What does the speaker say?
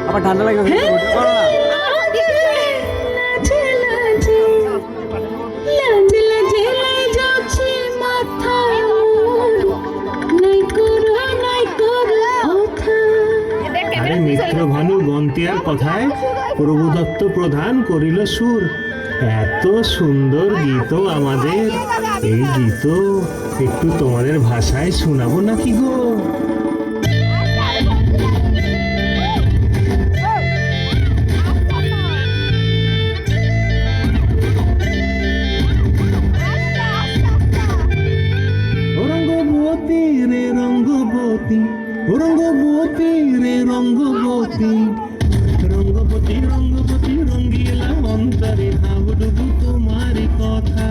আবার ঠান্ডা লাগবে করো না। আরে মিত্র ভানু বন্তিয়ার কথায় প্রভুদত্ত প্রধান করিল সুর। এত সুন্দর গীত আমাদের, এই গীত একটু তোমাদের ভাষায় শোনাবো নাকি গো? রঙ্গবতী রে রঙ্গবতী, রঙ্গবতী রে রঙ্গবতী, রঙ্গবতী রঙ্গবতী রঙ্গিলা অন্তরে হাবুডুবু তোমার কথা।